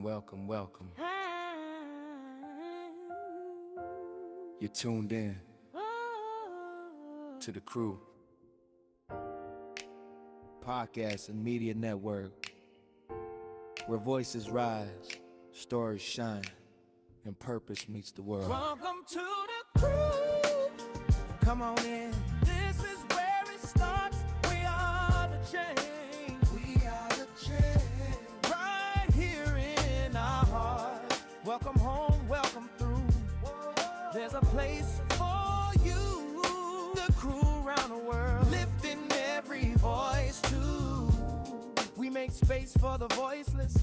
Welcome, welcome. You're tuned in to the Crew Podcast and Media Network, where voices rise, stories shine, and purpose meets the world. Welcome to the Crew. Come on in. This is where it starts. We are the change. We are the change. Right here in our hearts. Welcome home, welcome through. There's a place for you. The Crew around the world, lifting every voice too. We make space for the voiceless,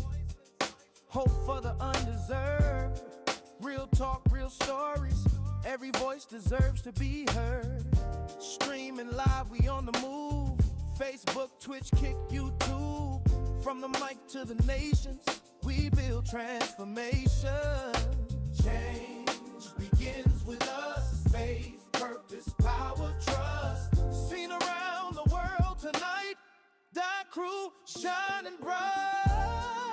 hope for the undeserved. Real talk, real stories. Every voice deserves to be heard. Streaming live, we on the move. Facebook, Twitch, Kick, YouTube. From the mic to the nations, we build transformation. Change begins with us. Faith, purpose, power, trust. Seen around the world tonight. The Crew shining bright.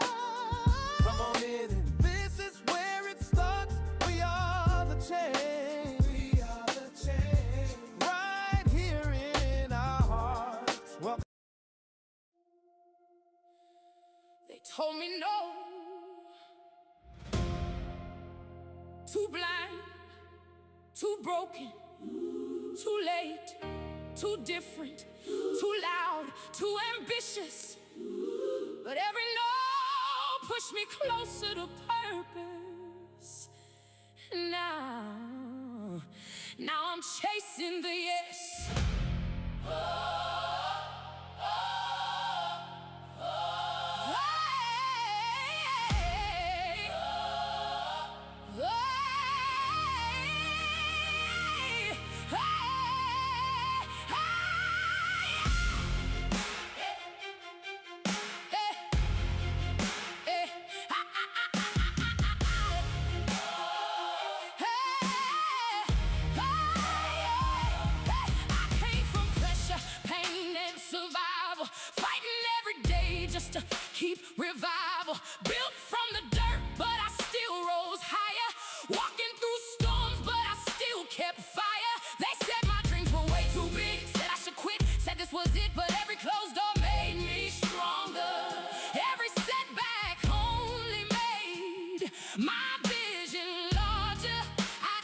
Come on in and this is where it starts. We are the change. We are the change. Right here in our hearts. Welcome. They told me no. Too blind, too broken, too late, too different, too loud, too ambitious. But every no pushed me closer to purpose. Now I'm chasing the yes. To keep revival, built from the dirt, but I still rose higher. Walking through storms, but I still kept fire. They said my dreams were way too big, said I should quit, said this was it, but every closed door made me stronger. Every setback only made my vision larger. I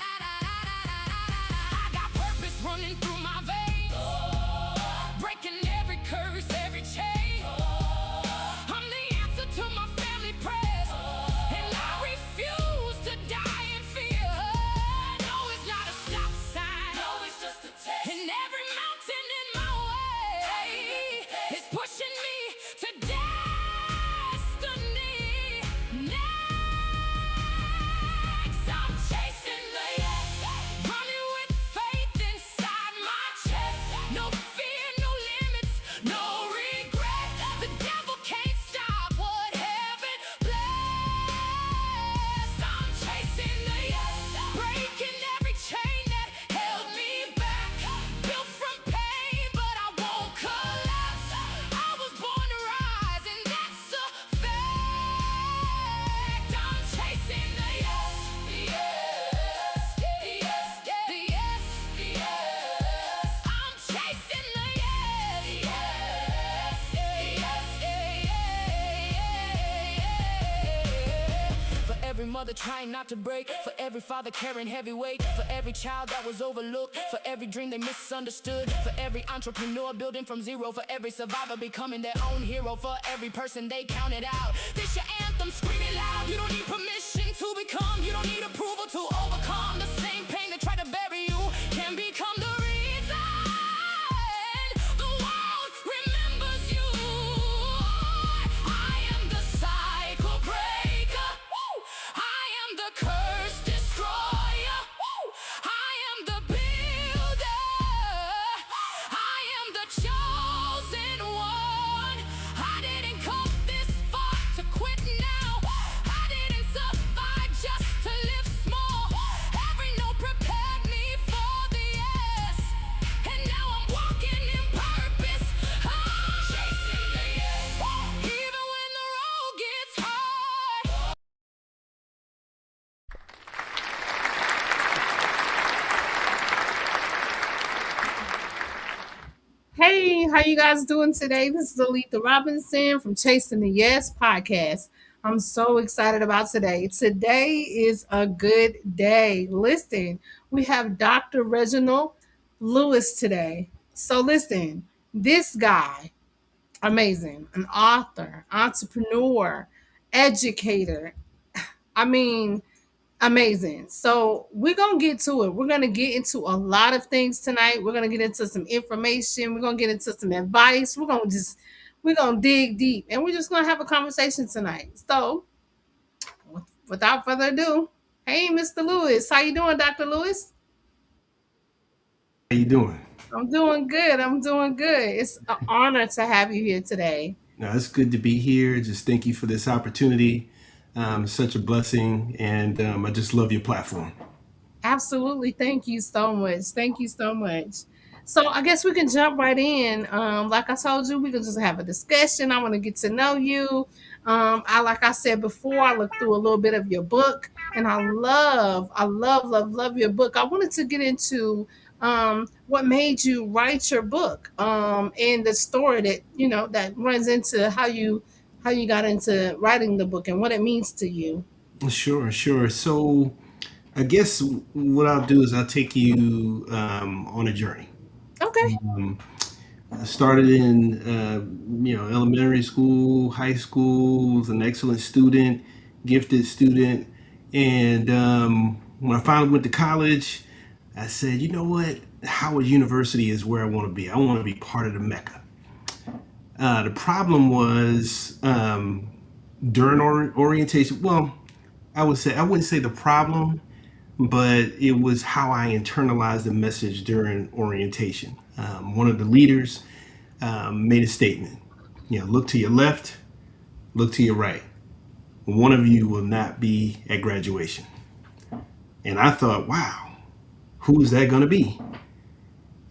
got purpose running through my veins, breaking every curse, every chain. To my family prayers, and I refuse to die in fear. No, it's not a stop sign. No, it's just a test. And every mountain in my way is pushing me to destiny. Next, I'm chasing the yes, running with faith inside my chest. No fear, no limits, no regret. The devil can't stop what heaven blessed. I'm chasing the yes, breaking every chain that held me back. Built from pain, but I won't collapse. I was born to rise, and that's a fact. I'm chasing the yes, yes, yes, the yes, yes. I'm chasing the yes, yes, yes. For every mother trying not to break, for every father carrying heavy weight, for every child that was overlooked, for every dream they misunderstood, for every entrepreneur building from zero, for every survivor becoming their own hero, for every person they counted out. This your anthem, scream it loud. You don't need permission to become, you don't need approval to overcome. The same pain that tried to bury you can become the reason the world remembers you. I am the cycle breaker. Woo! I am the curse destroyer. Woo! I am the builder. I am the chosen one. I didn't come this far to quit now. Hey, how you guys doing today? This is Aleatha Robinson from Chasing the Yes podcast. I'm so excited about today. Today is a good day. Listen, we have Dr. Reginald Lewis today. So listen, this guy, amazing, an author, entrepreneur, educator. I mean, amazing. So we're gonna get to it. We're gonna get into a lot of things tonight. We're gonna get into some information. We're gonna get into some advice. We're gonna dig deep, and we're just gonna have a conversation tonight. So, without further ado, hey, Mr. Lewis, how you doing, Dr. Lewis? How you doing? I'm doing good. I'm doing good. It's an honor to have you here today. No, it's good to be here. Just thank you for this opportunity. Such a blessing, and I just love your platform. Absolutely. Thank you so much. Thank you so much. So I guess we can jump right in. Like I told you, we can just have a discussion. I want to get to know you. Like I said before, I looked through a little bit of your book, and I love your book. I wanted to get into what made you write your book, and the story that that runs into how you got into writing the book and what it means to you. Sure, sure. So I guess what I'll do is I'll take you on a journey. Okay. Um, I started in elementary school, high school. Was an excellent student, gifted student, and when I finally went to college, I said, you know what? Howard University is where I want to be. I want to be part of the Mecca. The problem was during orientation. Well, I wouldn't say the problem, but it was how I internalized the message during orientation. One of the leaders made a statement. Look to your left, look to your right. One of you will not be at graduation. And I thought, wow, who's that going to be?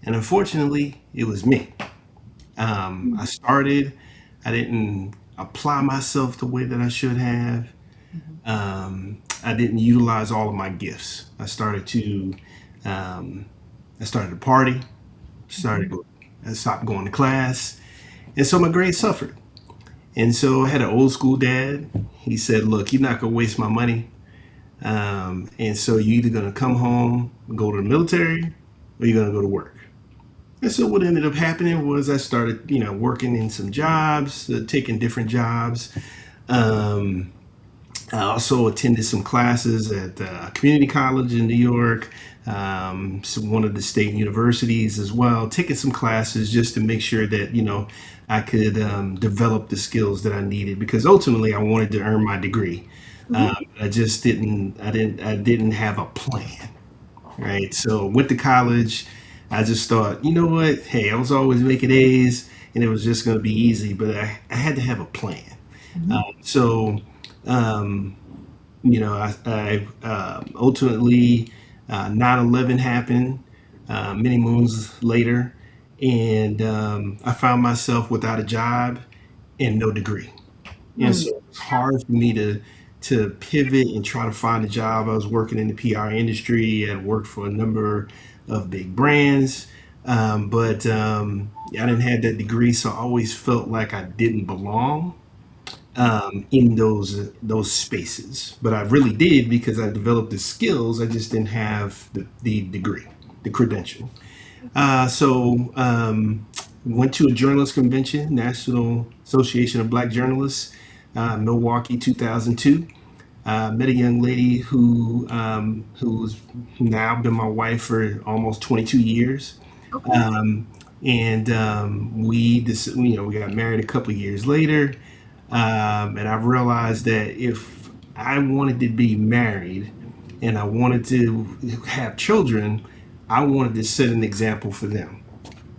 And unfortunately, it was me. I didn't apply myself the way that I should have. I didn't utilize all of my gifts. I started to party, I stopped going to class, and so my grades suffered. And so I had an old school dad. He said, look, you're not gonna waste my money. And so you're either gonna come home, go to the military, or you're gonna go to work. And so what ended up happening was I started, working in some jobs, taking different jobs. I also attended some classes at community college in New York, one of the state universities as well, taking some classes just to make sure that, I could develop the skills that I needed, because ultimately I wanted to earn my degree. I didn't have a plan, right? So went to college. I just thought, you know what? Hey, I was always making A's and it was just going to be easy, but I had to have a plan. So, I ultimately 9/11 happened many moons later, and I found myself without a job and no degree. And so it's hard for me to pivot and try to find a job. I was working in the PR industry. I worked for a number of big brands, but I didn't have that degree, so I always felt like I didn't belong in those spaces. But I really did, because I developed the skills. I just didn't have the degree, the credential. So went to a journalist convention, National Association of Black Journalists, Milwaukee, 2002. Met a young lady who's now been my wife for almost 22 years. We got married a couple of years later. And I realized that if I wanted to be married and I wanted to have children, I wanted to set an example for them.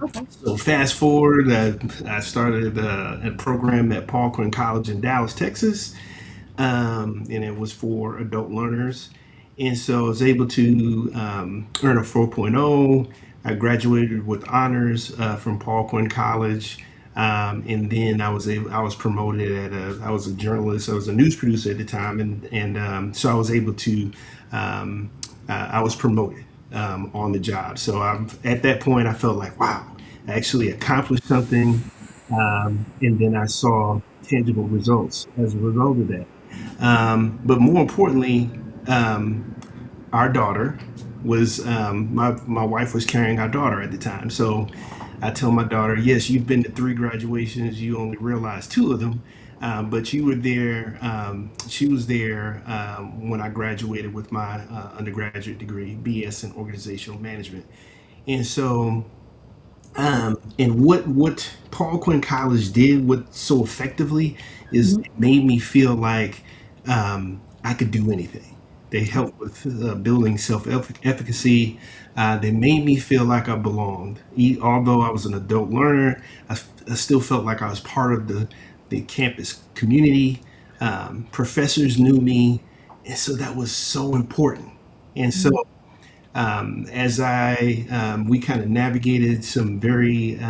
Okay. So fast forward, I started a program at Paul Quinn College in Dallas, Texas, and it was for adult learners. And so I was able to earn a 4.0. I graduated with honors from Paul Quinn College. And then I was promoted I was a journalist. I was a news producer at the time, and so I was able to I was promoted on the job. So at that point I felt like, wow, actually accomplished something, and then I saw tangible results as a result of that. But more importantly, our daughter was my wife was carrying our daughter at the time. So I tell my daughter, yes, you've been to 3 graduations. You only realized 2 of them, but you were there. She was there when I graduated with my undergraduate degree, BS in organizational management. And so and what Paul Quinn College did, what so effectively, is Mhm. it made me feel like I could do anything. They helped with building self-efficacy. They made me feel like I belonged. Although I was an adult learner, I still felt like I was part of the campus community. Professors knew me, and so that was so important. And so as we kind of navigated some very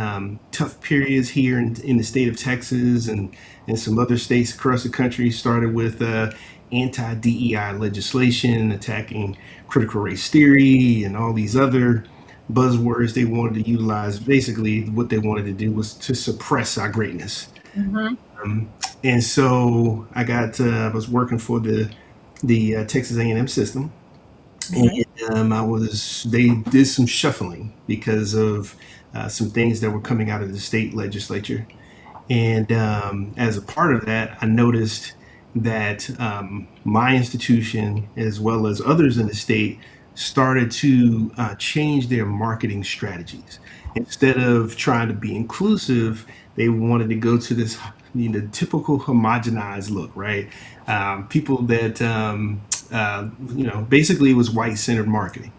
tough periods here in the state of Texas and some other states across the country, started with anti-DEI legislation attacking critical race theory and all these other buzzwords they wanted to utilize. Basically, what they wanted to do was to suppress our greatness. Mhm. And so I was working for the Texas A&M system, and Okay. they did some shuffling because of some things that were coming out of the state legislature. And as a part of that, I noticed that my institution, as well as others in the state, started to change their marketing strategies. Instead of trying to be inclusive, they wanted to go to this, typical homogenized look, right? People that, basically it was white-centered marketing.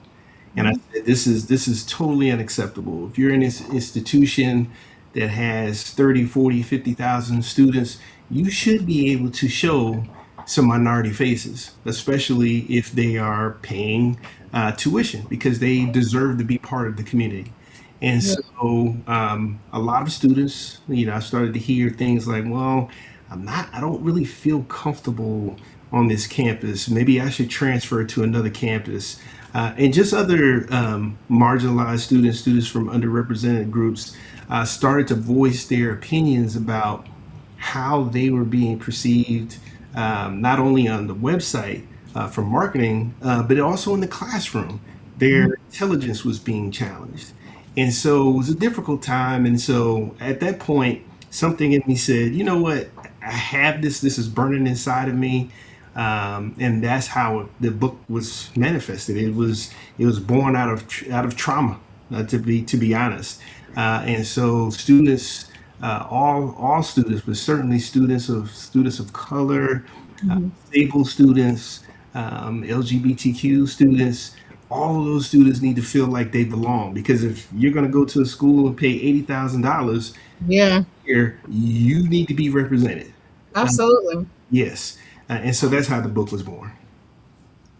And I Mhm. said, this is totally unacceptable. If you're in this institution that has 30, 40, 50,000 students, you should be able to show some minority faces, especially if they are paying tuition, because they deserve to be part of the community. And Yeah. so a lot of students, I started to hear things like, well, I don't really feel comfortable on this campus. Maybe I should transfer to another campus. And just other marginalized students from underrepresented groups started to voice their opinions about how they were being perceived, not only on the website for marketing, but also in the classroom. Their Mhm. intelligence was being challenged. And so it was a difficult time. And so at that point, something in me said, you know what? I have this is burning inside of me. And that's how the book was manifested. It was born out of trauma, to be honest. And so students, all students, but certainly students of color, Mhm. disabled students, LGBTQ students, all of those students need to feel like they belong. Because if you're going to go to a school and pay $80,000 Yeah. here, you need to be represented. Absolutely. Yes, and so that's how the book was born.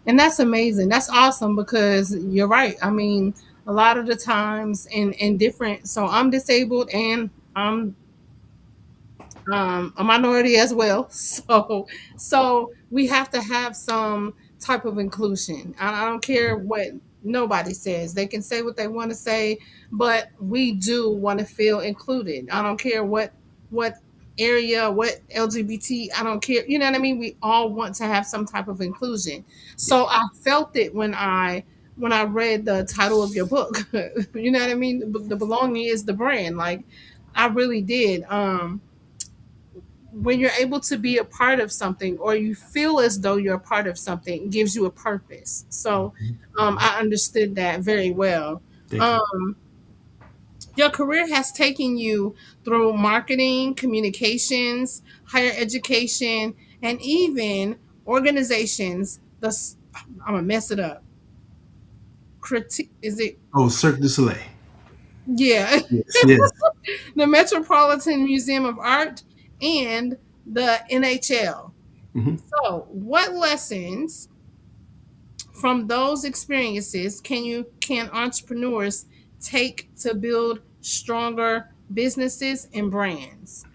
And that's amazing. That's awesome because you're right. I mean, a lot of the times in different, so I'm disabled and I'm a minority as well. So we have to have some type of inclusion. I don't care what nobody says. They can say what they want to say, but we do want to feel included. I don't care what area, what LGBT, I don't care. You know what I mean? We all want to have some type of inclusion. So I felt it when I read the title of your book. You know what I mean? The belonging is the brand. Like I really did. When you're able to be a part of something or you feel as though you're a part of something, it gives you a purpose. So I understood that very well. Thank you. um, your career has taken you through marketing, communications, higher education, and even organizations. I'm gonna mess it up. Is it? Oh, Cirque du Soleil. Yeah. Yes, yes. The Metropolitan Museum of Art and the NHL. Hmm. So, what lessons from those experiences can entrepreneurs take to build stronger businesses and brands?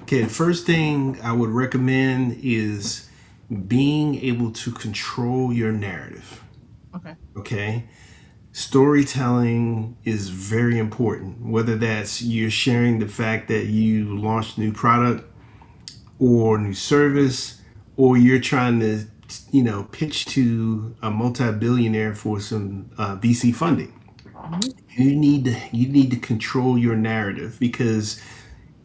Okay, the first thing I would recommend is being able to control your narrative. Okay. Okay, Storytelling is very important, whether that's you're sharing the fact that you launched a new product or new service, or you're trying to, pitch to a multi-billionaire for some VC funding. You need to control your narrative, because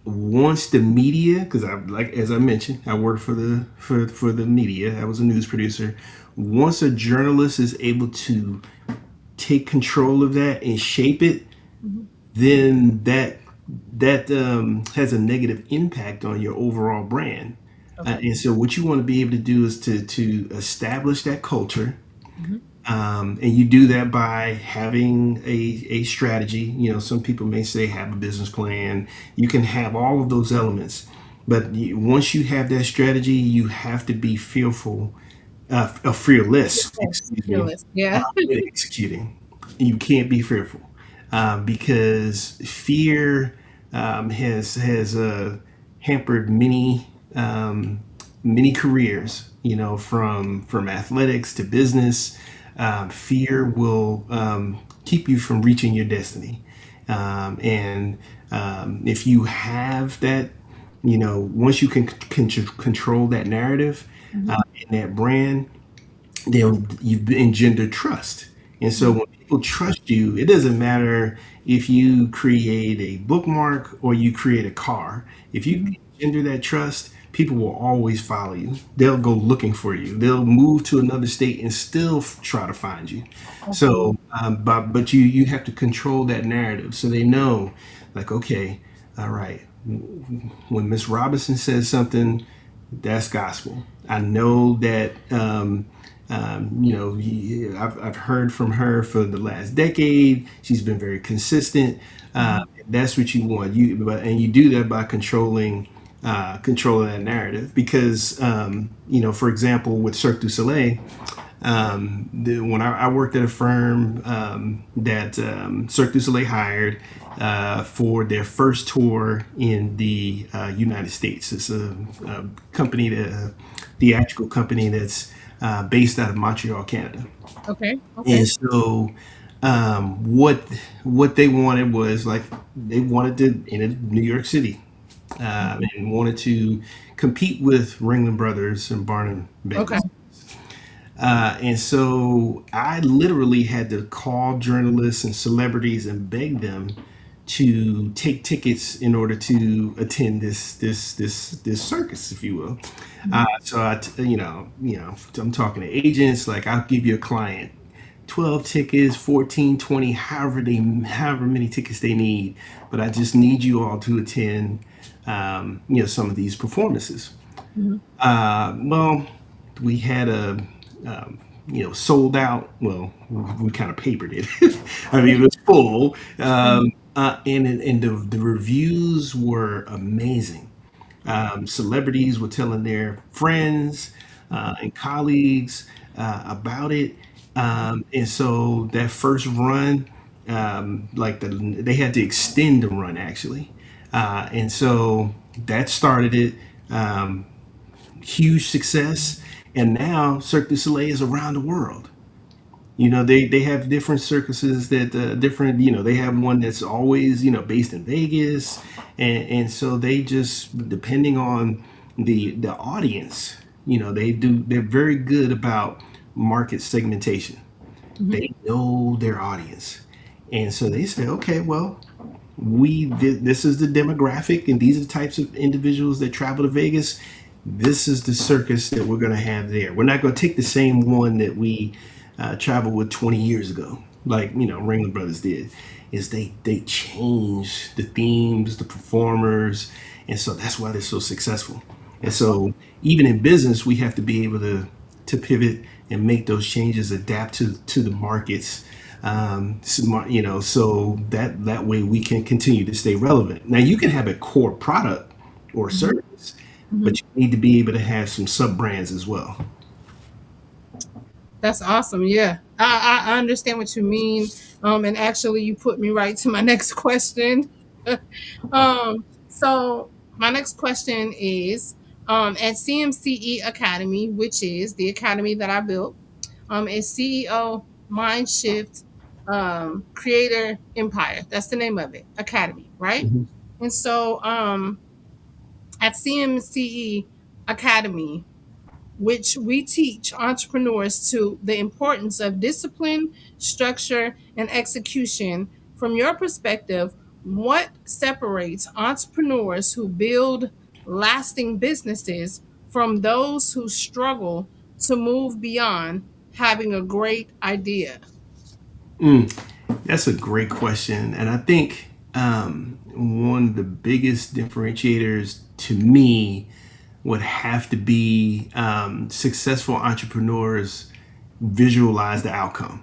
once the media, because I, like as I mentioned, I work for the media. I was a news producer. Once a journalist is able to take control of that and shape it, then that has a negative impact on your overall brand. And so what you want to be able to do is to establish that culture. And you do that by having a strategy. Some people may say have a business plan. You can have all of those elements, but once you have that strategy, you have to be fearless, excuse me, Fearless. Yeah. in executing. You can't be fearful, because fear has hampered many careers. From athletics to business. Fear will keep you from reaching your destiny. And if you have that, once you can control that narrative and that brand, then you've engendered trust. And so when people trust you, it doesn't matter if you create a bookmark or you create a car. If you engender that trust, people will always follow you. They'll go looking for you. They'll move to another state and still try to find you. So, but you have to control that narrative so they know, like, okay, all right, when Miss Robinson says something, that's gospel. I know that. I've heard from her for the last decade. She's been very consistent. That's what you want. And you do that by controlling that narrative. Because for example, with Cirque du Soleil, when I worked at a firm that Cirque du Soleil hired for their first tour in the United States. It's a company, theatrical company that's based out of Montreal, Canada. Okay. And so what they wanted was, like, they wanted to in New York City, and wanted to compete with Ringling Brothers and Barnum Okay. Bailey. And so I literally had to call journalists and celebrities and beg them to take tickets in order to attend this circus, if you will. So I'm talking to agents, like, I'll give you a client 12 tickets, 14, 20, however many tickets they need, but I just need you all to attend some of these performances. Well, we had a sold out. Well, we kind of papered it. I mean, it was full. And the reviews were amazing. Celebrities were telling their friends and colleagues about it. And so that first run, they had to extend the run, actually. And so that started it. Huge success. And now Cirque du Soleil is around the world. They have different circuses that they have one that's always, based in Vegas. And so they just, depending on the audience, they're very good about market segmentation. They know their audience. And so they say, okay, well, this is the demographic, and these are the types of individuals that travel to Vegas. This is the circus that we're going to have there. We're not going to take the same one that we traveled with 20 years ago, like Ringling Brothers did. Is they change the themes, the performers, and so that's why they're so successful. And so even in business, we have to be able to pivot and make those changes, adapt to the markets. So that way we can continue to stay relevant. Now, you can have a core product or service, but you need to be able to have some sub brands as well. That's awesome. Yeah, I understand what you mean. And actually, you put me right to my next question. So my next question is, at CMCE Academy, which is the academy that I built, as CEO, mind shift Creator Empire. That's the name of it, Academy, right? Mhm. And so at CMCE Academy, which we teach entrepreneurs to the importance of discipline, structure, and execution. From your perspective, what separates entrepreneurs who build lasting businesses from those who struggle to move beyond having a great idea? That's a great question. And I think one of the biggest differentiators to me would have to be successful entrepreneurs visualize the outcome.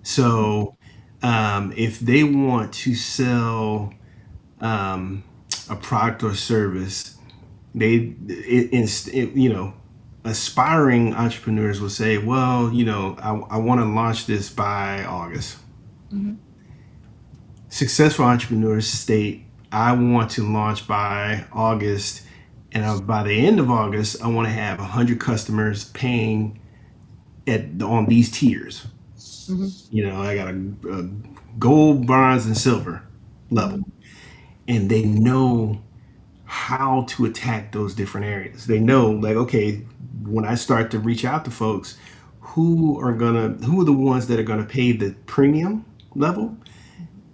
So if they want to sell a product or service, aspiring entrepreneurs will say, well, I want to launch this by August. Mhm. Successful entrepreneurs state, I want to launch by August, and by the end of August, I want to have 100 customers paying on these tiers. Mhm. I got a gold, bronze, and silver level, and they know how to attack those different areas. They know, like, okay, when I start to reach out to folks, who are the ones that are gonna pay the premium level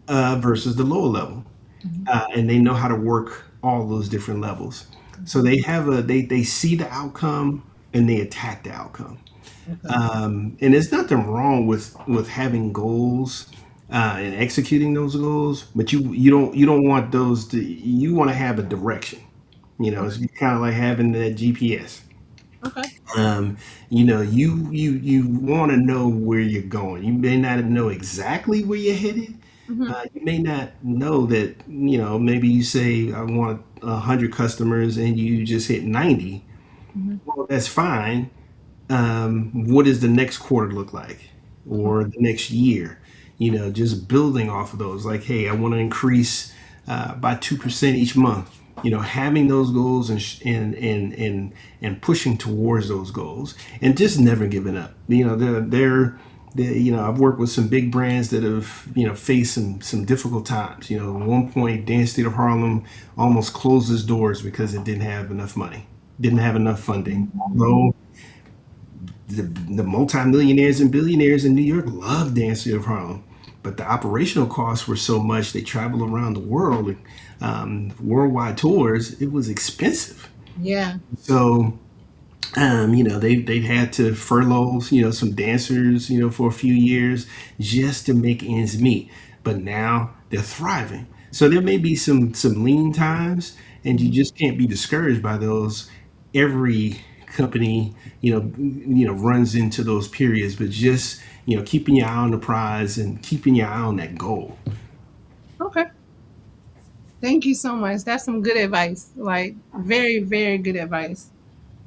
versus the lower level, Mhm. and they know how to work all those different levels. So they see the outcome and they attack the outcome. Okay. And there's nothing wrong with having goals and executing those goals, but you don't want those to. You want to have a direction. It's Okay. kind of like having that GPS. Okay. Um, you want to know where you're going. You may not know exactly where you're headed. Mhm. You may not know that. Maybe you say I want 100 customers and you just hit 90. Mhm. Well, that's fine. What does the next quarter look like, or Okay. the next year? Just building off of those, like, hey, I want to increase by 2% each month. Having those goals and pushing towards those goals, and just never giving up. I've worked with some big brands that have faced some difficult times. At one point, Dance State of Harlem almost closed its doors because it didn't have enough money, didn't have enough funding. Although the multimillionaires and billionaires in New York love Dancing of Harlem, but the operational costs were so much. They travel around the world, worldwide tours. It was expensive, Yeah. so they had to furlough some dancers for a few years just to make ends meet. But now they're thriving. So there may be some lean times, and you just can't be discouraged by those. Every company runs into those periods, but just keeping your eye on the prize and keeping your eye on that goal. Okay. Thank you so much. That's some good advice. Like very, very good advice.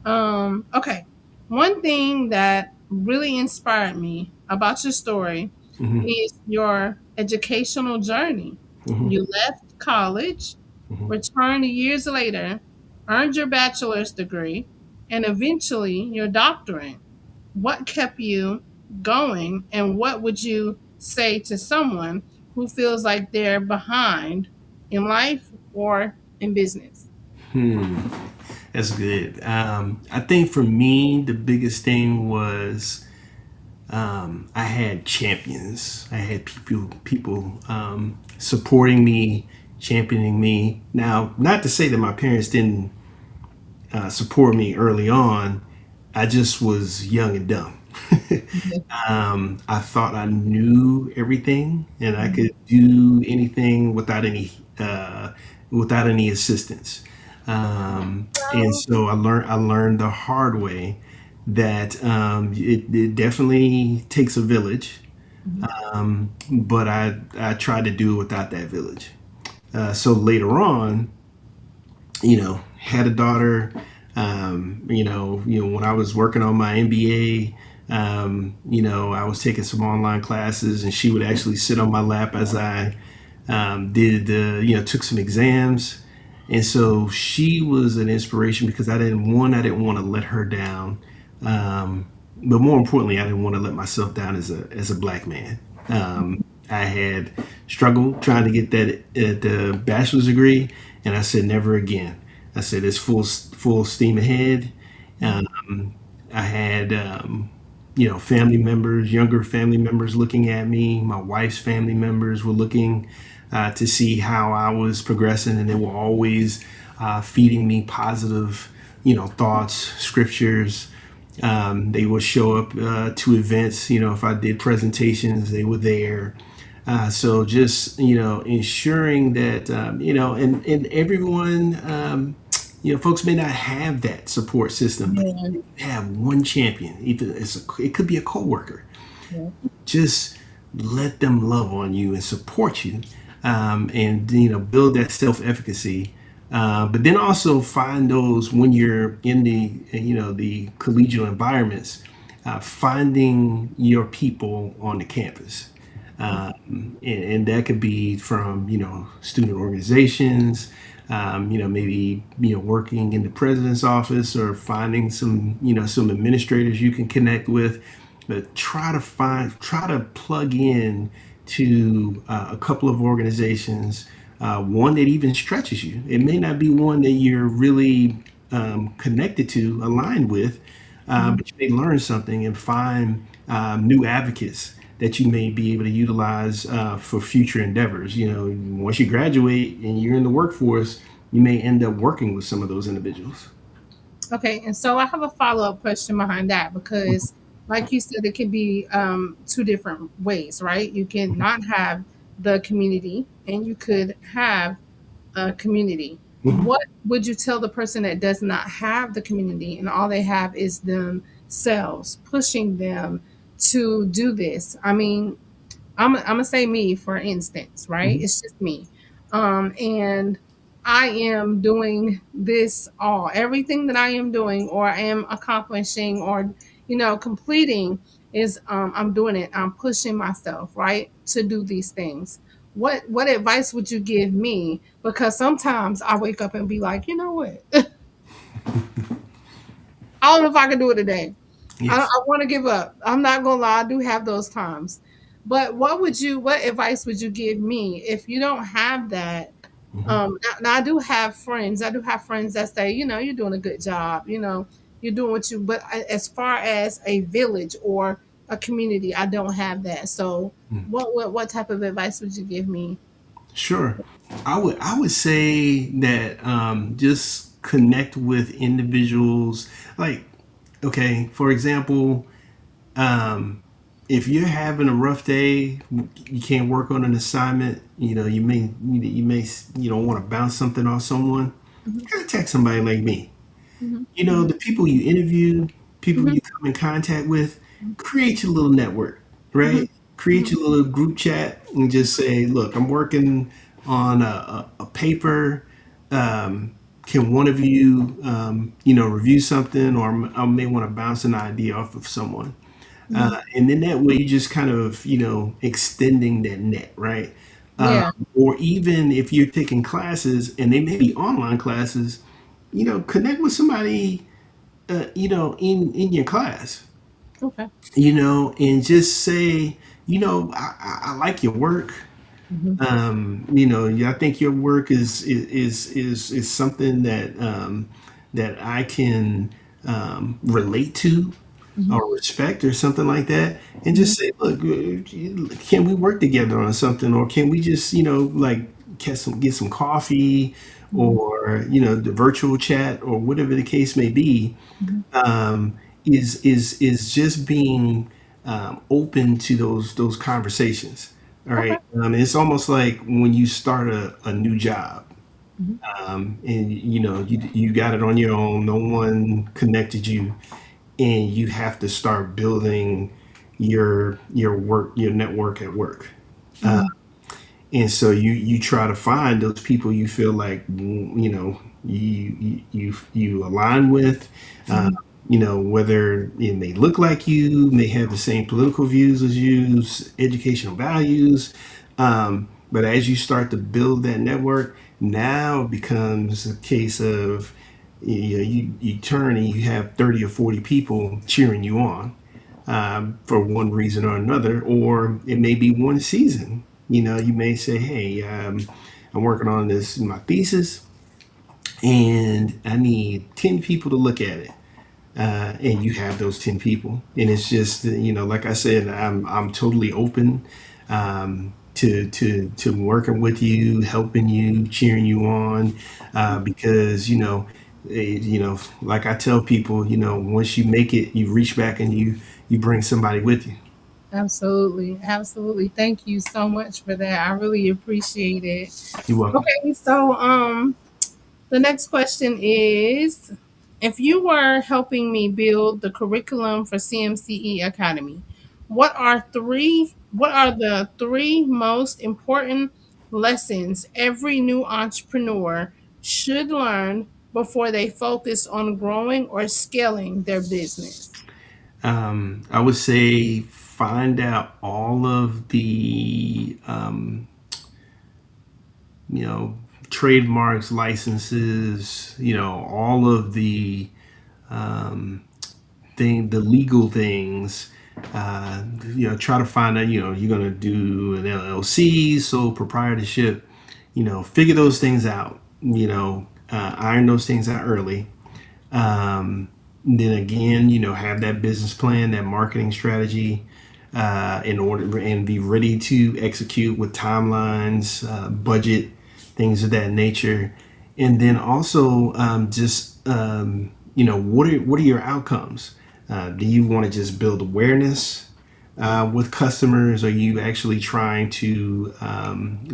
Okay. One thing that really inspired me about your story Hmm. is your educational journey. Hmm. You left college, Hmm. returned years later, earned your bachelor's degree, and eventually your doctorate. What kept you going, and what would you say to someone who feels like they're behind in life or in business? That's good. I think for me, the biggest thing was I had champions. I had people supporting me, championing me. Now, not to say that my parents didn't support me early on. I just was young and dumb. I thought I knew everything and I Mhm. could do anything without any assistance. And so I learned the hard way that it definitely takes a village, Mhm. but I tried to do it without that village. So later on, had a daughter. When I was working on my MBA, I was taking some online classes, and she would actually sit on my lap as I took some exams. And so she was an inspiration because I didn't want to let her down. But more importantly, I didn't want to let myself down as a black man. I had struggled trying to get that at the bachelor's degree, and I said never again. I said it's full steam ahead. I had family members, younger family members looking at me. My wife's family members were looking to see how I was progressing, and they were always feeding me positive, thoughts, scriptures. They would show up to events. If I did presentations, they were there. So just ensuring that and everyone, folks may not have that support system, but you have one champion. It could be a coworker. Just let them love on you and support you, and build that self-efficacy. But then also find those when you're in the collegial environments, finding your people on the campus. And that could be from student organizations, maybe working in the president's office, or finding some administrators you can connect with. But try to plug in to a couple of organizations, one that even stretches you. It may not be one that you're really connected to, aligned with, but you may learn something and find new advocates that you may be able to utilize for future endeavors. Once you graduate and you're in the workforce, you may end up working with some of those individuals. Okay, and so I have a follow-up question behind that, because like you said, it can be two different ways, right? You can not have the community, and you could have a community. What would you tell the person that does not have the community and all they have is themselves pushing them to do this? I mean, I'm gonna say me, for instance, right? It's just me, and I am doing this everything that I am doing or I am accomplishing or completing is I'm doing it. I'm pushing myself, right, to do these things. What advice would you give me? Because sometimes I wake up and be like, you know what? I don't know if I can do it today. I Yes. want to give up. I'm not gonna lie, I do have those times. But what advice would you give me if you don't have that? Now I do have friends. I do have friends that say, you're doing a good job. You're doing but as far as a village or a community, I don't have that. So what type of advice would you give me? Sure. I would say that just connect with individuals. Like, okay, for example, if you're having a rough day, you can't work on an assignment. You may want to bounce something off someone. Contact somebody like me. The people you interview, people you come in contact with, create your little network, right? Create your little group chat and just say, look, I'm working on a paper. Can one of you, review something, or I may want to bounce an idea off of someone. And then that way you just kind of, extending that net, right? Yeah. Or even if you're taking classes and they may be online classes, connect with somebody, in your class, Okay. and just say, I like your work. I think your work is something that I can relate to or respect or something like that, and just say, look, can we work together on something, or can we just like get some coffee, or the virtual chat, or whatever the case may be. Is just being open to those conversations. All Okay. right. It's almost like when you start a new job, and you got it on your own. No one connected you, and you have to start building your network at work. And so you try to find those people you feel like you align with, whether they look like you, may have the same political views as you, educational values. But as you start to build that network, now it becomes a case of you turn and you have 30 or 40 people cheering you on. for one reason or another, or it may be one season. You may say, hey, I'm working on this, my thesis, and I need 10 people to look at it. And you have those 10 people. And it's just, like I said, I'm totally open to working with you, helping you, cheering you on, because, like I tell people, once you make it, you reach back and you bring somebody with you. Absolutely. Absolutely. Thank you so much for that. I really appreciate it. You're welcome. Okay, so the next question is, if you were helping me build the curriculum for CMCE Academy, what are the three most important lessons every new entrepreneur should learn before they focus on growing or scaling their business? I would say find out all of the, you know, trademarks, licenses, all of the the legal things. Try to find out, you're going to do an LLC, sole proprietorship, figure those things out, iron those things out early. Then again, have that business plan, that marketing strategy, in order and be ready to execute with timelines, budget, things of that nature. And then also, what are your outcomes? Do you want to just build awareness with customers? Are you actually trying to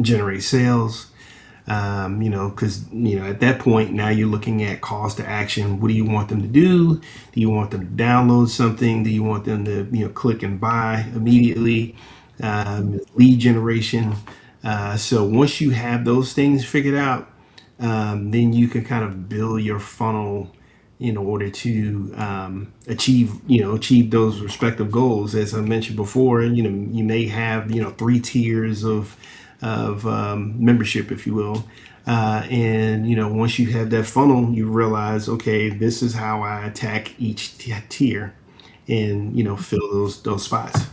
generate sales? Because at that point now you're looking at calls to action. What do you want them to do? Do you want them to download something? Do you want them to click and buy immediately? Lead generation. So once you have those things figured out, then you can kind of build your funnel in order to achieve those respective goals. As I mentioned before, you may have 3 tiers of membership, if you will. And once you have that funnel, you realize, okay, this is how I attack each tier, and fill those spots.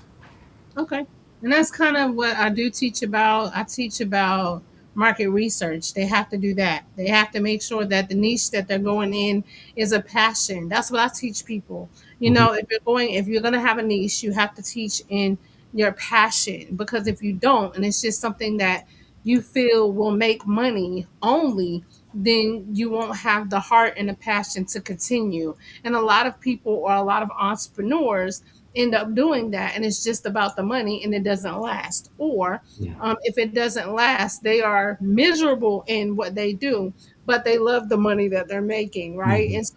Okay. And that's kind of what I do teach about. I teach about market research. They have to do that. They have to make sure that the niche that they're going in is a passion. That's what I teach people. Mhm. If you're going to have a niche, you have to teach in your passion, because if you don't, and it's just something that you feel will make money only, then you won't have the heart and the passion to continue. And a lot of people, or a lot of entrepreneurs, end up doing that, and it's just about the money and it doesn't last. Or Yeah. if it doesn't last, they are miserable in what they do, but they love the money that they're making, right? Mhm. And so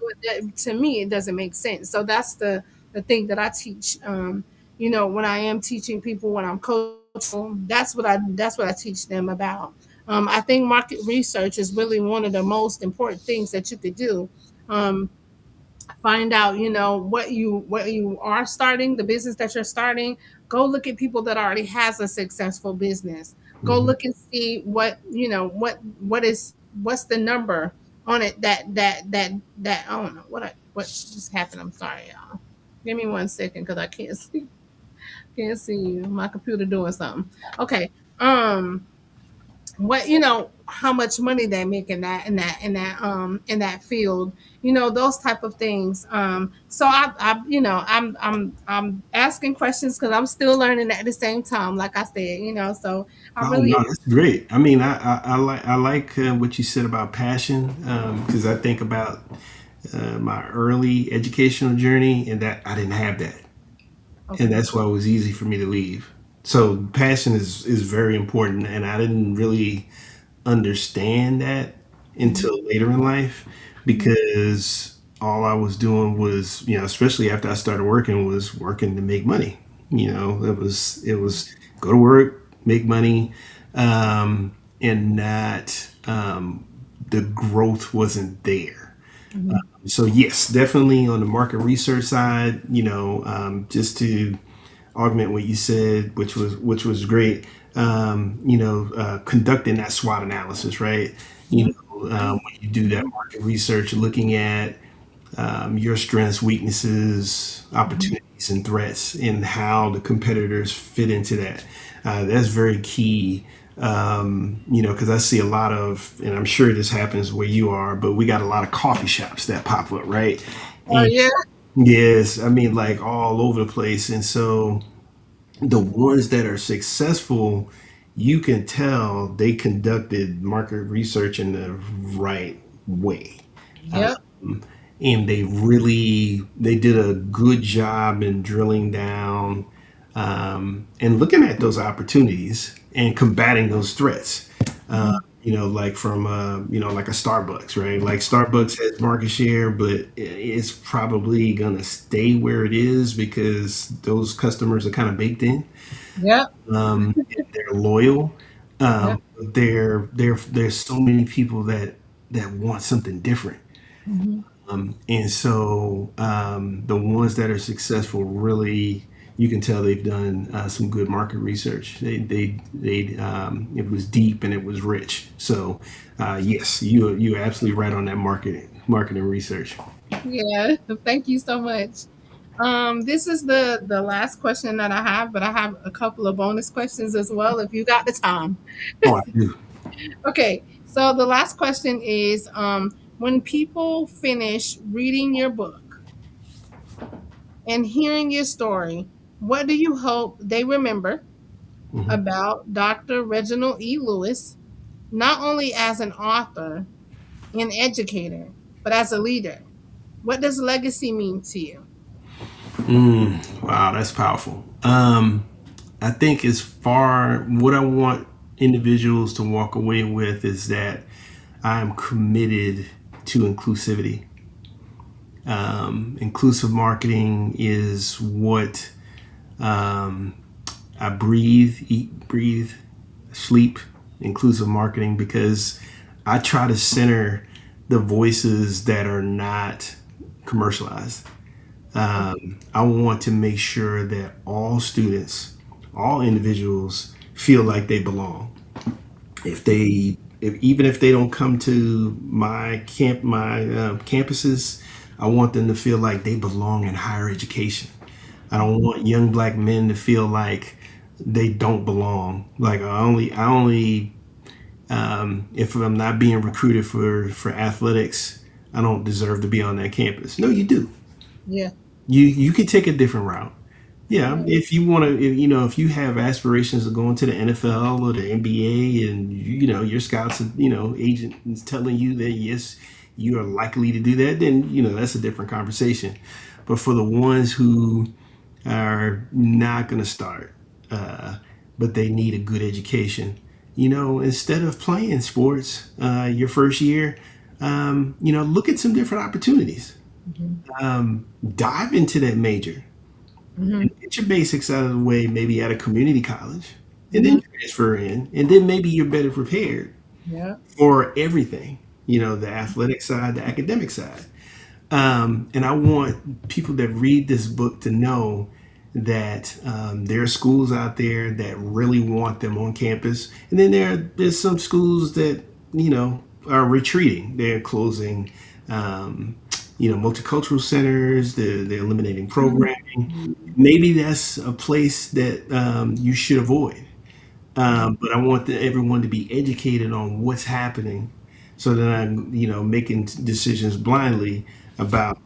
to me, it doesn't make sense. So that's the thing that I teach. When I am teaching people, when I'm coaching, that's what I teach them about. I think market research is really one of the most important things that you could do. Um, Find out, what you are starting, the business that you're starting. Go look at people that already has a successful business. Go Mhm. look and see what's the number on it, that I don't know what just happened. I'm sorry, y'all. Give me 1 second because I can't see you. My computer doing something. Okay. What how much money they make in that field, those type of things. So I'm asking questions because I'm still learning at the same time, like I said, so I Oh really. no, that's great. I mean, I like what you said about passion, because I think about my early educational journey, and that I didn't have that, and Okay. that's why it was easy for me to leave. So passion is very important, and I didn't really understand that Mhm. until later in life, Mhm. because all I was doing was, especially after I started working, was working to make money. It was go to work, make money, and not the growth wasn't there. Mhm. So yes, definitely on the market research side, just to augment what you said, which was great. Conducting that SWOT analysis, right? Mhm. When you do that market research, looking at your strengths, weaknesses, opportunities, and threats, and how the competitors fit into that. That's very key. Because I see a lot of, and I'm sure this happens where you are, but we got a lot of coffee shops that pop up, right? Oh And yeah. yes, I mean, like all over the place. And so the ones that are successful, you can tell they conducted market research in the right way. Yep. And they did a good job in drilling down, and looking at those opportunities and combating those threats. Like from like a Starbucks, right? Like Starbucks has market share, but it's probably gonna stay where it is because those customers are kind of baked in. Yep. They're loyal. Yep. There's so many people that want something different. Hmm. And so the ones that are successful really, you can tell they've done some good market research. It was deep and it was rich. So yes, you're absolutely right on that marketing research. Yeah. Thank you so much. This is the last question that I have, but I have a couple of bonus questions as well if you got the time. Oh, I do. Okay. So the last question is when people finish reading your book and hearing your story, what do you hope they remember Mhm. about Dr. Reginald E. Lewis, not only as an author and educator, but as a leader? What does legacy mean to you? Wow, that's powerful. I think as far what I want individuals to walk away with is that I am committed to inclusivity. Inclusive marketing is what I breathe, eat, breathe, sleep. Inclusive marketing because I try to center the voices that are not commercialized. I want to make sure that all students, all individuals feel like they belong. Even if they don't come to my campuses, I want them to feel like they belong in higher education. I don't want young black men to feel like they don't belong. Like I only if I'm not being recruited for athletics, I don't deserve to be on that campus. No, you do. Yeah. You could take a different route. Yeah, Yeah. if you want to, if you have aspirations of going to the NFL or the NBA, and your scouts, agent is telling you that yes, you are likely to do that, then that's a different conversation. But for the ones who are not going to start, but they need a good education, instead of playing sports your first year, look at some different opportunities. Hmm. Dive into that major. Hmm. Get your basics out of the way, maybe at a community college, and Hmm. then transfer in, and then maybe you're better prepared Yeah. for everything. The athletic side, the academic side. And I want people that read this book to know that there are schools out there that really want them on campus, and then there's some schools that are retreating. They're closing. Multicultural centers. They're eliminating programming. Maybe that's a place that you should avoid. But I want everyone to be educated on what's happening, so that I'm, making decisions blindly about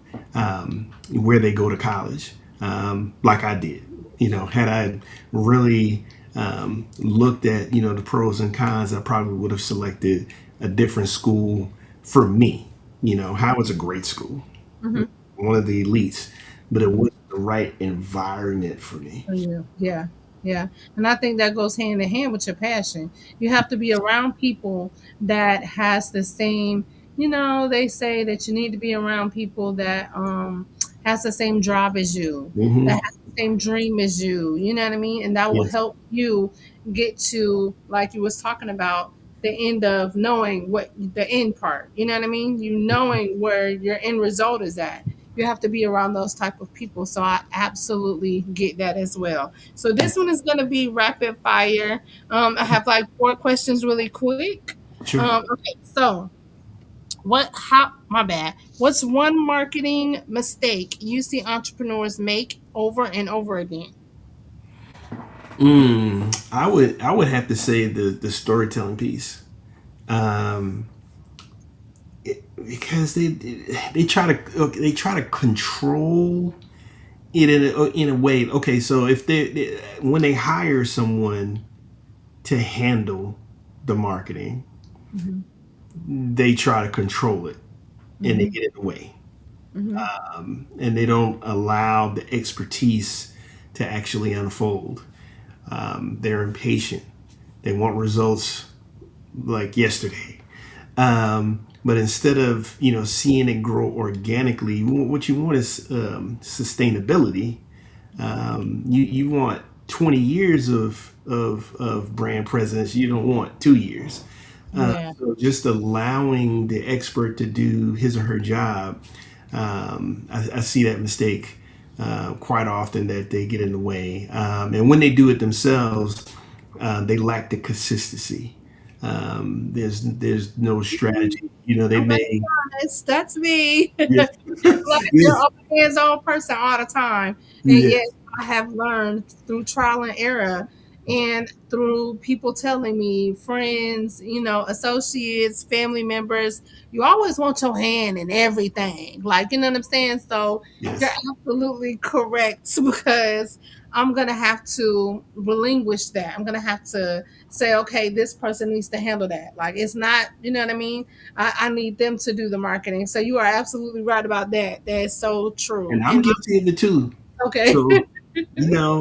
where they go to college, like I did. Had I really looked at the pros and cons, I probably would have selected a different school for me. Howard's a great school, Hmm. one of the elites, but it wasn't the right environment for me. For you. Yeah. Yeah. And I think that goes hand in hand with your passion. You have to be around people that has the same, they say that you need to be around people that has the same drive as you, that Hmm. has the same dream as you. You know what I mean? And that will Yes. help you get to, like you was talking about, the end of knowing what the end part. You know what I mean? You knowing where your end result is at. You have to be around those type of people. So I absolutely get that as well. So this one is going to be rapid fire. I have like four questions really quick. Sure. Okay, so my bad. What's one marketing mistake you see entrepreneurs make over and over again? I would have to say the storytelling piece, um, because they try to control it in a way. Okay, so if when they hire someone to handle the marketing, Mm-hmm. they try to control it and they Mm-hmm. get in the way, Mm-hmm. and they don't allow the expertise to actually unfold. They're impatient. They want results like yesterday. But instead of seeing it grow organically, what you want is sustainability. You want 20 years of brand presence. You don't want 2 years. Yeah. So just allowing the expert to do his or her job, I see that mistake quite often, that they get in the way. And when they do it themselves, they lack the consistency. There's no strategy. They I'm gonna may. be honest, that's me. Yeah. Like you're a hands-on person all the time. And Yeah. yes, I have learned through trial and error and through people telling me, friends, associates, family members, you always want your hand in everything. Like, you know what I'm saying? So you're Yes. absolutely correct because I'm gonna have to relinquish that. I'm gonna have to say, okay, this person needs to handle that. Like it's not, you know what I mean? I need them to do the marketing. So you are absolutely right about that. That is so true. And I'm And guilty of it too. okay. So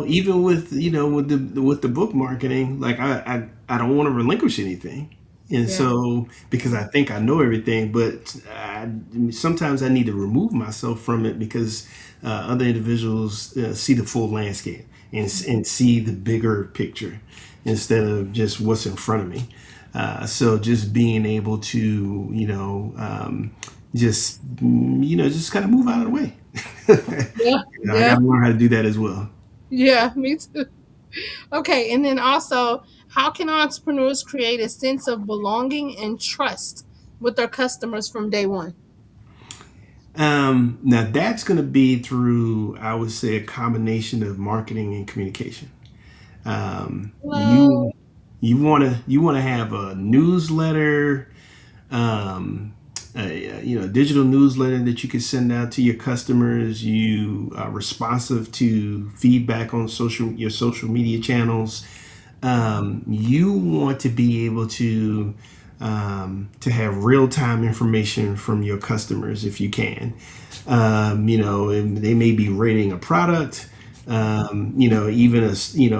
even with with the book marketing, like I don't want to relinquish anything, and Yeah. so because I think I know everything, but sometimes I need to remove myself from it because other individuals see the full landscape and see the bigger picture instead of just what's in front of me. So just being able to just kind of move out of the way. Yeah. I got Yeah. to learn how to do that as well. Yeah. Me too. Okay. And then also, how can entrepreneurs create a sense of belonging and trust with their customers from day one? Now that's going to be through, I would say, a combination of marketing and communication. Um, Hello. you you want to have a newsletter, digital newsletter that you can send out to your customers. You are responsive to feedback on your social media channels. You want to be able to have real time information from your customers if you can. They may be rating a product. Even a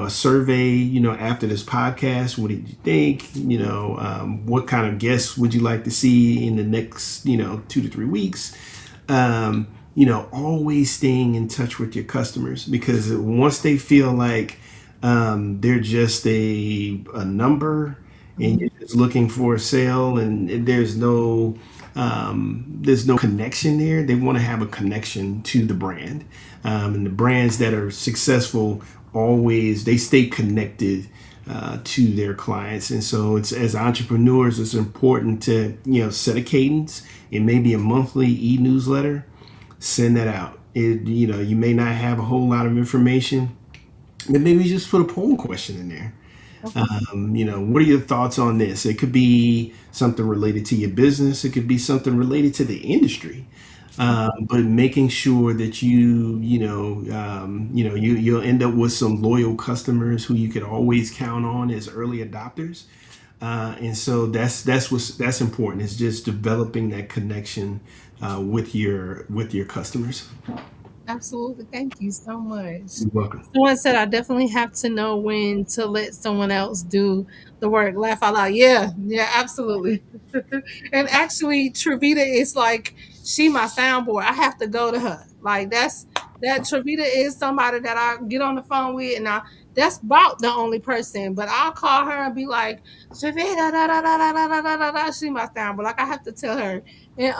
survey. After this podcast, what did you think? What kind of guests would you like to see in the next 2 to 3 weeks? Always staying in touch with your customers, because once they feel like they're just a number and Mhm. you're just looking for a sale, and there's no connection there. They want to have a connection to the brand, and the brands that are successful always they stay connected to their clients. And so it's, as entrepreneurs, it's important to set a cadence. It may be a monthly e-newsletter. Send that out. You may not have a whole lot of information, but maybe just put a poll question in there. Okay. What are your thoughts on this? It could be something related to your business. It could be something related to the industry. But making sure that you'll end up with some loyal customers who you could always count on as early adopters. And so that's important. It's just developing that connection with your customers. Absolutely. Thank you so much. You're welcome. Someone said I definitely have to know when to let someone else do the work. Laugh out loud. Yeah, yeah, absolutely. And actually, Trevita is like she my soundboard. I have to go to her. Like that. Trevita is somebody that I get on the phone with, and that's about the only person. But I'll call her and be like, Trevita, da da da da da da da da. Da. She my soundboard. Like I have to tell her. And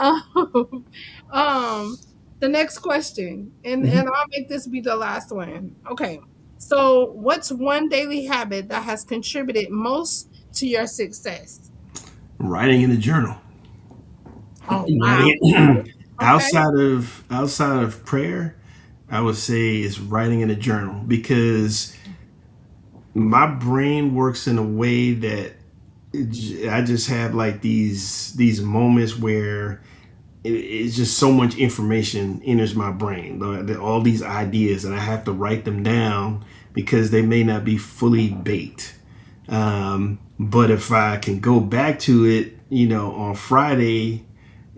um the next question, and Mhm. I'll make this be the last one. Okay. So, what's one daily habit that has contributed most to your success? Writing in a journal. Oh wow. Writing Okay. outside of prayer, I would say is writing in a journal, because my brain works in a way that I just have like these moments where it's just so much information enters my brain, all these ideas, and I have to write them down because they may not be fully baked. But if I can go back to it, on Friday,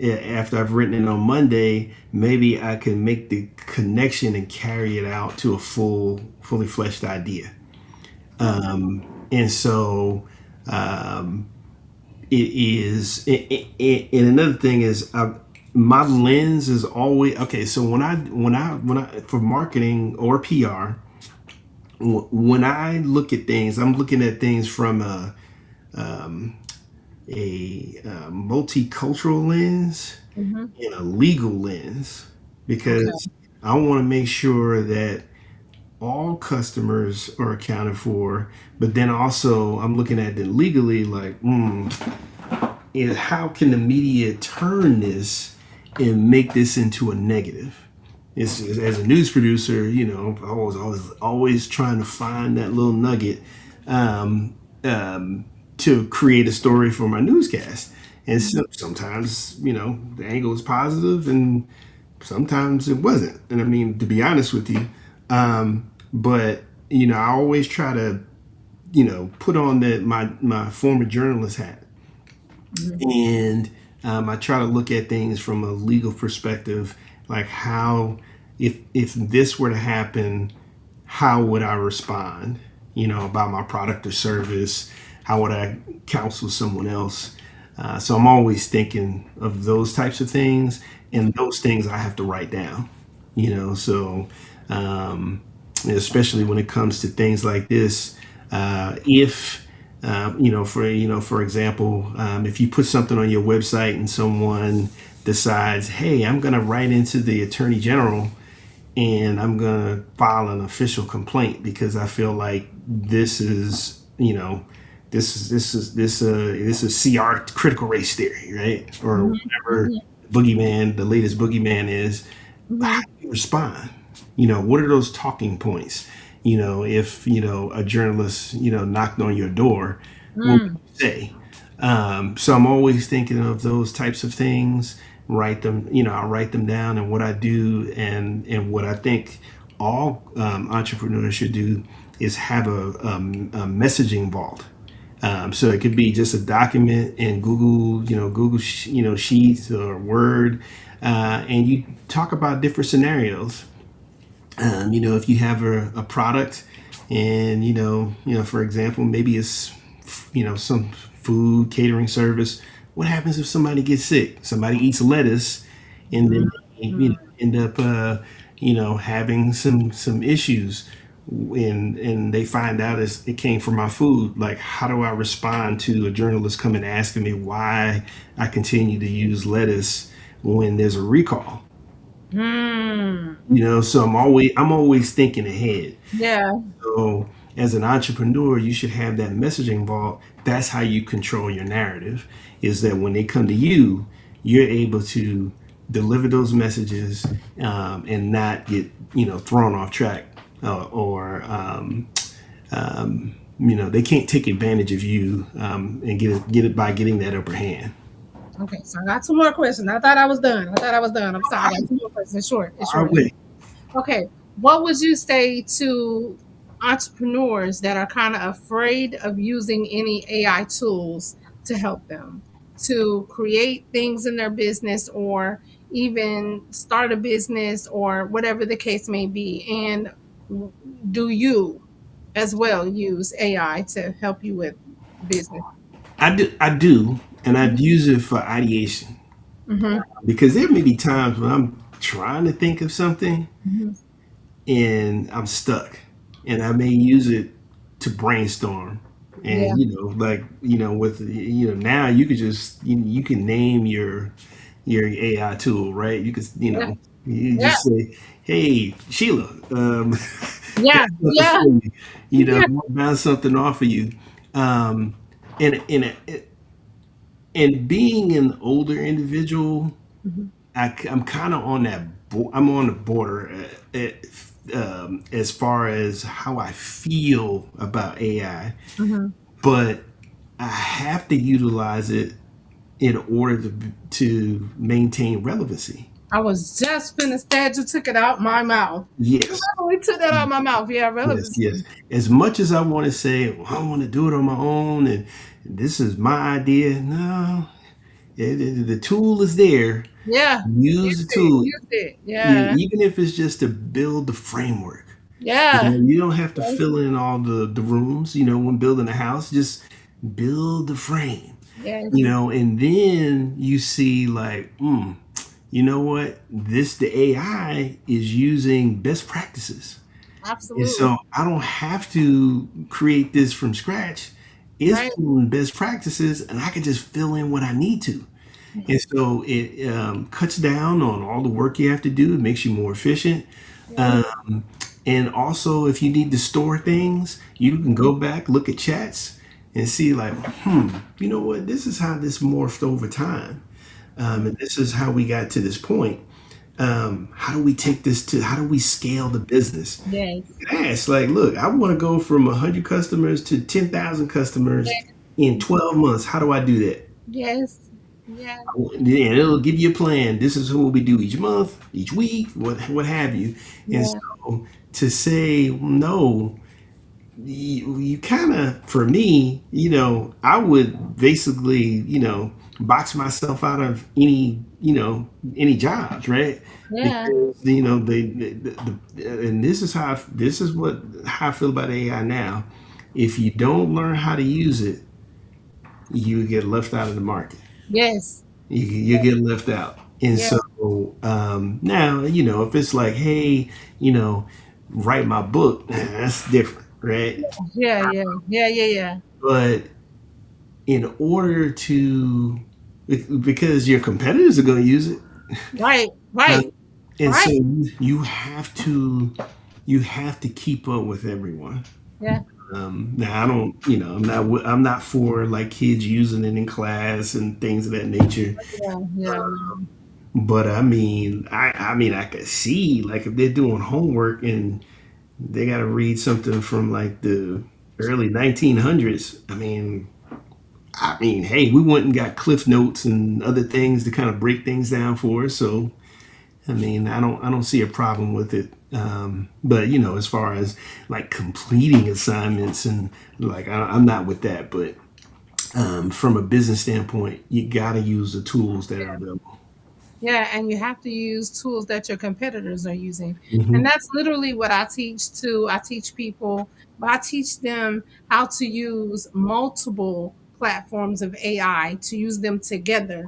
after I've written it on Monday, maybe I can make the connection and carry it out to a fully fleshed idea. And so it is. And another thing is, my lens is always okay. So when I for marketing or PR, when I look at things, I'm looking at things from a multicultural lens Mm-hmm. and a legal lens, Okay. because I want to make sure that all customers are accounted for. But then also I'm looking at it legally, like, is how can the media turn this and make this into a negative? As a news producer, I was always trying to find that little nugget, um, to create a story for my newscast. And so sometimes, the angle is positive, and sometimes it wasn't. And I mean, to be honest with you, but I always try to, put on my former journalist hat, and I try to look at things from a legal perspective, like how, if this were to happen, how would I respond? About my product or service. How would I counsel someone else? So I'm always thinking of those types of things, and those things I have to write down. So especially when it comes to things like this, if for example, if you put something on your website and someone decides, hey, I'm going to write into the attorney general and I'm going to file an official complaint because I feel like this is, this is CR, critical race theory, right? Or whatever the latest boogeyman is. How Mm-hmm. do you respond? What are those talking points? If a journalist knocked on your door, what would Mm. you say? So I'm always thinking of those types of things. Write them, I'll write them down, and what I do, and what I think all entrepreneurs should do is have a messaging vault. So it could be just a document in Google, Sheets or Word, and you talk about different scenarios. If you have a product, and for example, maybe it's some food catering service. What happens if somebody gets sick? Somebody eats lettuce, and then they, end up having some issues, and they find out it came from my food. Like, how do I respond to a journalist coming asking me why I continue to use lettuce when there's a recall? Mm. So I'm always thinking ahead. Yeah. So as an entrepreneur, you should have that messaging vault. That's how you control your narrative, is that when they come to you, you're able to deliver those messages, and not get thrown off track, or they can't take advantage of you, and get it by getting that upper hand. Okay. So I got two more questions. I thought I was done. I'm sorry. I got two more questions. It's Our short. way. Okay. What would you say to entrepreneurs that are kind of afraid of using any AI tools to help them to create things in their business, or even start a business, or whatever the case may be? And do you as well use AI to help you with business? I do, and I'd use it for ideation, Mm-hmm. because there may be times when I'm trying to think of something Mm-hmm. and I'm stuck, and I may use it to brainstorm. Yeah. And like, with now you could just you can name your AI tool, right? You could Yeah. you Yeah. just say, hey Sheila, Yeah. got something Yeah. for you. Yeah. Bounce something off of you. And And being an older individual, Mhm. I'm kind of on that. I'm on the border as far as how I feel about AI, Mhm. but I have to utilize it in order to maintain relevancy. I was just finished that. You took it out my mouth. You Yes, literally took that out my mouth. Yeah, yes, yes. relevancy. As much as I want to say, well, I want to do it on my own, and this is my idea. No, the tool is there. Yeah. Use Use the it. tool. Use it. Yeah. Even if it's just to build the framework. Yeah. You don't have to Yes. fill in all the rooms, when building a house, just build the frame, Yes. and then you see like, you know what? The AI is using best practices. And Absolutely. so I don't have to create this from scratch. It's Right. pulling best practices and I can just fill in what I need to. And so it cuts down on all the work you have to do. It makes you more efficient. Yes. Um, and also, if you need to store things, you can go back, look at chats, and see, like, you know what? This is how this morphed over time. And this is how we got to this point. How do we take this to, how do we scale the business? Yes. Ask, like, look, I want to go from 100 customers to 10,000 customers in 12 months. How do I do that? Yes. Yeah. And it'll give you a plan. This is what we do each month, each week, what have you. And Yeah. so to say no, you kind of, for me, I would basically, box myself out of any jobs, right? Yeah. Because and this is how I feel about AI now. If you don't learn how to use it, you get left out of the market. Yes. You get left out. And Yeah. so now, if it's like, hey, you know, write my book, that's different, right? Yeah. Yeah. Yeah. Yeah. Yeah. But in order to, because your competitors are going to use it, Right. uh, Right. and Right. so you have to keep up with everyone. Yeah. Now I don't, I'm not for like kids using it in class and things of that nature. Yeah. Yeah. But I mean, I could see like if they're doing homework and they got to read something from like the early 1900s. I mean, hey, we went and got Cliff Notes and other things to kind of break things down for us. So, I mean, I don't see a problem with it. But as far as like completing assignments and like, I'm not with that. But from a business standpoint, you got to use the tools that are available. Yeah, and you have to use tools that your competitors are using. And Hmm. that's literally what I teach too. I teach people, but I teach them how to use multiple platforms of AI to use them together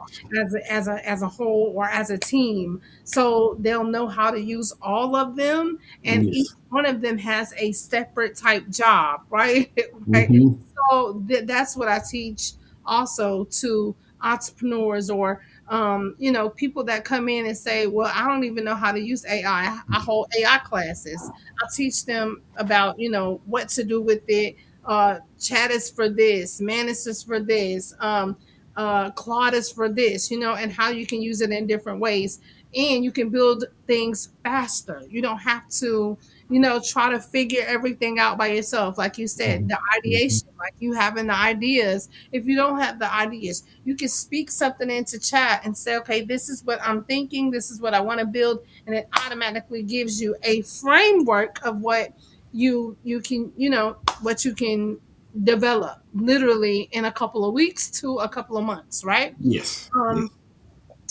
as a whole or as a team. So they'll know how to use all of them, and each Yes. one of them has a separate type job, right? Right. Hmm. So that's what I teach also to entrepreneurs or people that come in and say, well, I don't even know how to use AI. I hold AI classes. I teach them about, what to do with it. Chat is for this, Manus is for this, Claude is for this, and how you can use it in different ways. And you can build things faster. You don't have to, try to figure everything out by yourself. Like you said, the Hmm. ideation, like you having the ideas. If you don't have the ideas, you can speak something into chat and say, okay, this is what I'm thinking, this is what I want to build, and it automatically gives you a framework of what you can, what you can develop literally in a couple of weeks to a couple of months, right? Yes. Yes. um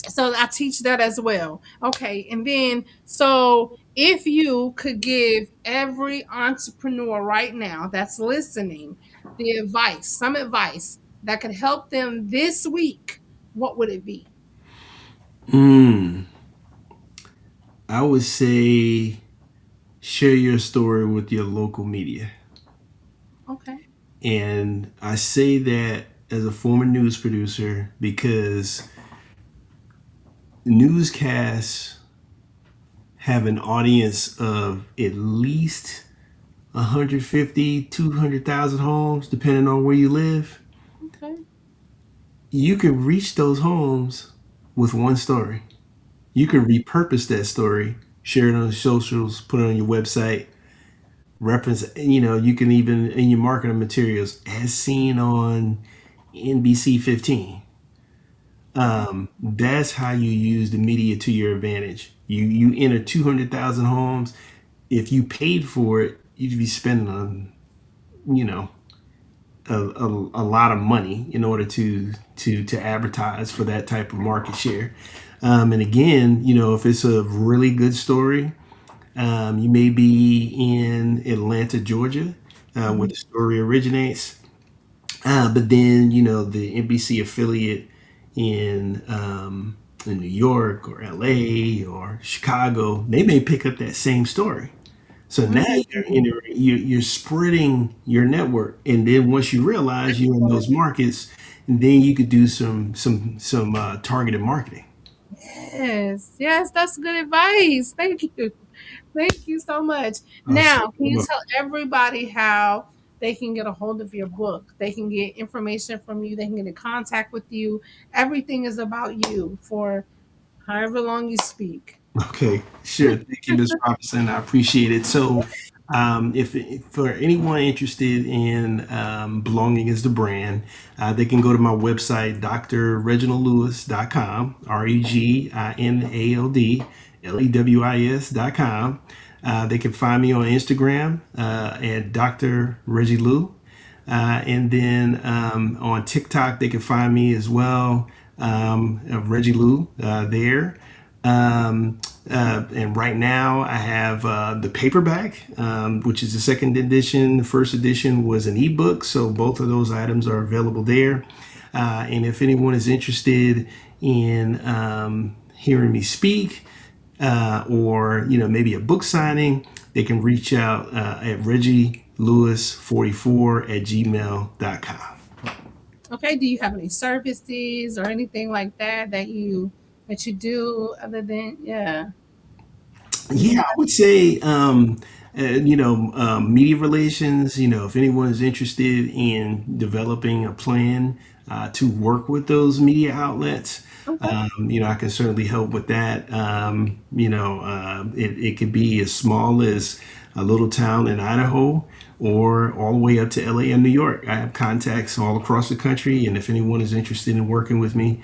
so I teach that as well. Okay, and then so if you could give every entrepreneur right now that's listening some advice that could help them this week, what would it be? Mm, I would say share your story with your local media. Okay. And I say that as a former news producer because newscasts have an audience of at least 150, 200,000 homes, depending on where you live. Okay. you can reach those homes with one story. You can repurpose that story, share it on socials, put it on your website, reference, you can even in your marketing materials, as seen on NBC 15. That's how you use the media to your advantage. You enter 200,000 homes. If you paid for it, you'd be spending you know a lot of money in order to advertise for that type of market share. And again, if it's a really good story, you may be in Atlanta, Georgia, where the story originates. But then, the NBC affiliate in New York or LA or Chicago, they may pick up that same story. So now you're spreading your network, and then once you realize you're in those markets, then you could do some targeted marketing. Yes, yes, that's good advice. Thank you. Thank you so much. So, Now, can you tell everybody how they can get a hold of your book? They can get information from you, they can get in contact with you. Everything is about you for however long you speak. okay, sure. Thank you, Ms. Robinson. I appreciate it. So, if for anyone interested in belonging as the brand, they can go to my website, drreginaldlewis.com, reginaldlewis.com. They can find me on Instagram at Dr. Reggie Lou. And then on TikTok, they can find me as well, Reggie Lou there. And right now, I have the paperback, which is the second edition. The first edition was an ebook, so both of those items are available there. And if anyone is interested in hearing me speak, or maybe a book signing, they can reach out at reggieLewis44 at gmail.com. Okay, do you have any services or anything like that you do other than Yeah, I would say, media relations. If anyone is interested in developing a plan to work with those media outlets, Okay. I can certainly help with that. It could be as small as a little town in Idaho or all the way up to LA and New York. I have contacts all across the country, and if anyone is interested in working with me,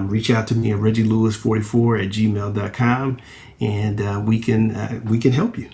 reach out to me at reggieLewis44 at gmail.com, and we can help you.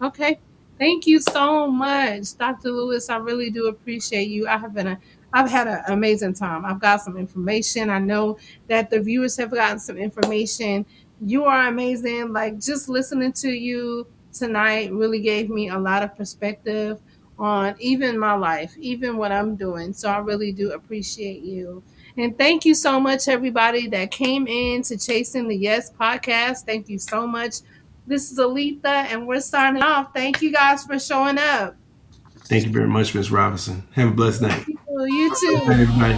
Okay. Thank you so much, Dr. Lewis. I really do appreciate you. I've had an amazing time. I've got some information. I know that the viewers have gotten some information. You are amazing. Like just listening to you tonight really gave me a lot of perspective on even my life, even what I'm doing. So I really do appreciate you. And thank you so much, everybody that came in to Chasing the Yes podcast. Thank you so much. This is Aletha, and we're signing off. Thank you guys for showing up. Thank you very much, Ms. Robinson. Have a blessed night. You Bye, too. everybody.